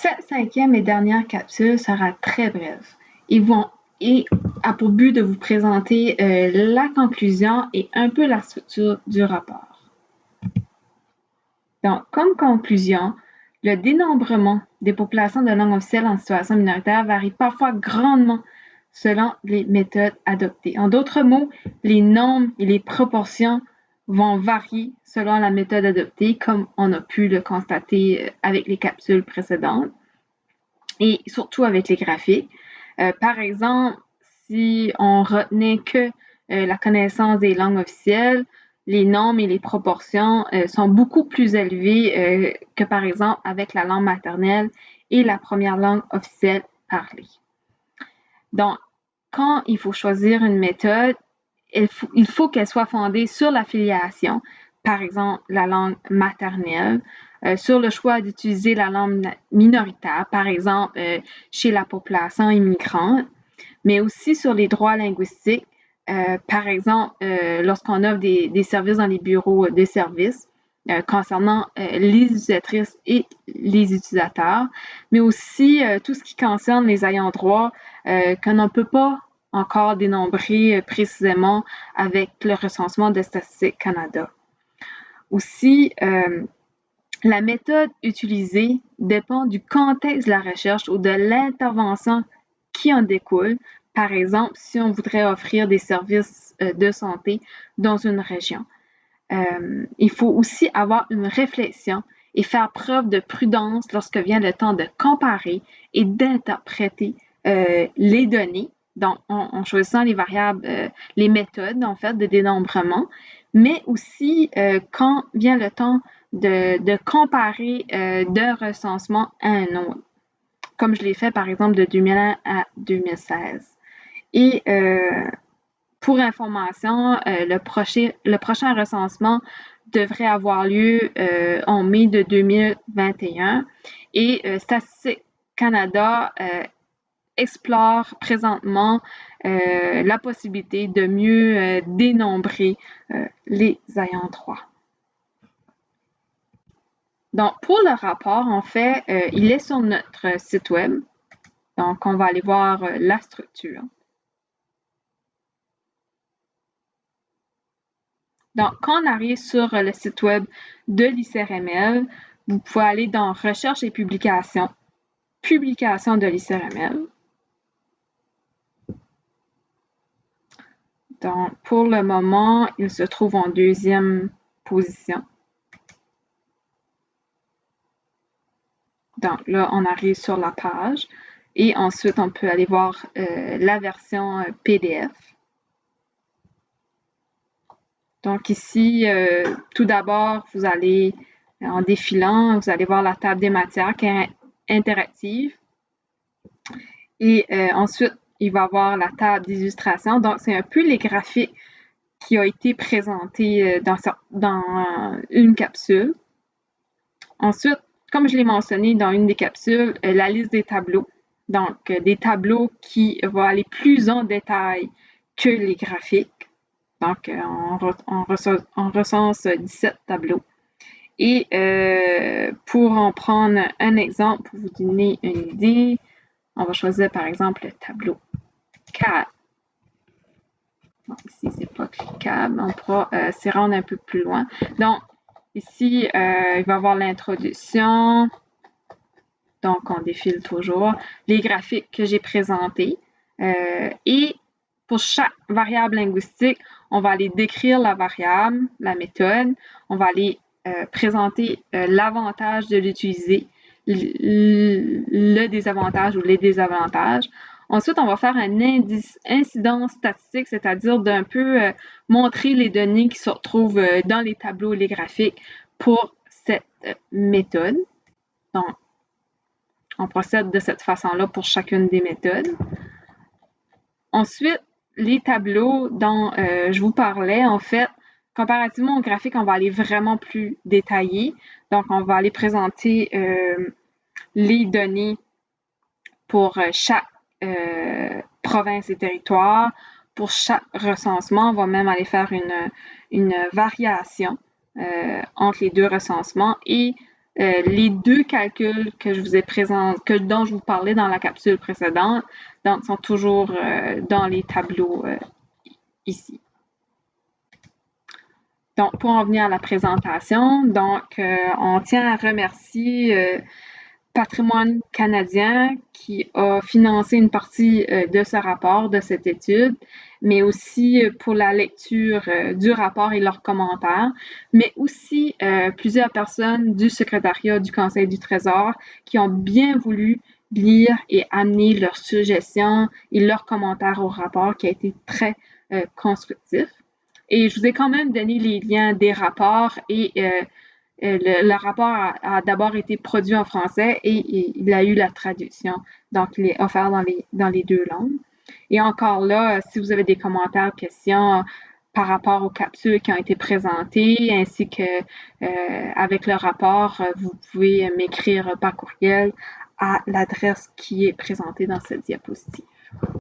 Cette cinquième et dernière capsule sera très brève et a pour but de vous présenter la conclusion et un peu la structure du rapport. Donc, comme conclusion, le dénombrement des populations de langue officielle en situation minoritaire varie parfois grandement selon les méthodes adoptées. En d'autres mots, les nombres et les proportions vont varier selon la méthode adoptée, comme on a pu le constater avec les capsules précédentes et surtout avec les graphiques. Par exemple, si on retenait que la connaissance des langues officielles, les nombres et les proportions sont beaucoup plus élevés que par exemple avec la langue maternelle et la première langue officielle parlée. Donc, quand il faut choisir une méthode, il faut qu'elle soit fondée sur l'affiliation, par exemple la langue maternelle, sur le choix d'utiliser la langue minoritaire, par exemple chez la population immigrante, mais aussi sur les droits linguistiques, par exemple lorsqu'on offre des services dans les bureaux de services concernant les utilisatrices et les utilisateurs, mais aussi tout ce qui concerne les ayants droit qu'on ne peut pas encore dénombré précisément avec le recensement de Statistique Canada. Aussi, la méthode utilisée dépend du contexte de la recherche ou de l'intervention qui en découle. Par exemple, si on voudrait offrir des services de santé dans une région. Il faut aussi avoir une réflexion et faire preuve de prudence lorsque vient le temps de comparer et d'interpréter les données, donc en choisissant les variables, les méthodes en fait de dénombrement, mais aussi quand vient le temps de comparer d'un recensement à un autre, comme je l'ai fait par exemple de 2001 à 2016. Et pour information, le prochain recensement devrait avoir lieu en mai de 2021 et Statistique Canada explore présentement la possibilité de mieux dénombrer les ayants droit. Donc, pour le rapport, en fait, il est sur notre site web. Donc, on va aller voir la structure. Donc, quand on arrive sur le site web de l'ICRML, vous pouvez aller dans Recherche et publications, Publication de l'ICRML. Donc, pour le moment, il se trouve en deuxième position. Donc, là, on arrive sur la page et ensuite, on peut aller voir la version PDF. Donc ici, tout d'abord, vous allez, en défilant, vous allez voir la table des matières qui est interactive. Et ensuite, il va y avoir la table des illustrations. Donc, c'est un peu les graphiques qui ont été présentés dans une capsule. Ensuite, comme je l'ai mentionné dans une des capsules, la liste des tableaux. Donc, des tableaux qui vont aller plus en détail que les graphiques. Donc, on recense 17 tableaux. Et pour en prendre un exemple, pour vous donner une idée, on va choisir par exemple le tableau 4. Donc, ici, c'est pas cliquable. On pourra s'y rendre un peu plus loin. Donc, ici, il va y avoir l'introduction. Donc, on défile toujours. Les graphiques que j'ai présentés. Et pour chaque variable linguistique, on va aller décrire la variable, la méthode. On va aller présenter l'avantage de l'utiliser, le désavantage ou les désavantages. Ensuite, on va faire un incidence statistique, c'est-à-dire d'un peu montrer les données qui se retrouvent dans les tableaux et les graphiques pour cette méthode. Donc, on procède de cette façon-là pour chacune des méthodes. Ensuite, les tableaux dont je vous parlais, en fait, comparativement au graphique, on va aller vraiment plus détaillé. Donc, on va aller présenter les données pour chaque province et territoire. Pour chaque recensement, on va même aller faire une variation entre les deux recensements et Les deux calculs que je vous ai présentés, dont je vous parlais dans la capsule précédente, donc sont toujours dans les tableaux ici. Donc, pour en venir à la présentation, on tient à remercier Patrimoine canadien qui a financé une partie de ce rapport, de cette étude, mais aussi pour la lecture du rapport et leurs commentaires, mais aussi plusieurs personnes du secrétariat du Conseil du Trésor qui ont bien voulu lire et amener leurs suggestions et leurs commentaires au rapport qui a été très constructif. Et je vous ai quand même donné les liens des rapports et le rapport a d'abord été produit en français et il a eu la traduction, donc il est offert dans les deux langues. Et encore là, si vous avez des commentaires, questions par rapport aux capsules qui ont été présentées, ainsi que avec le rapport, vous pouvez m'écrire par courriel à l'adresse qui est présentée dans cette diapositive.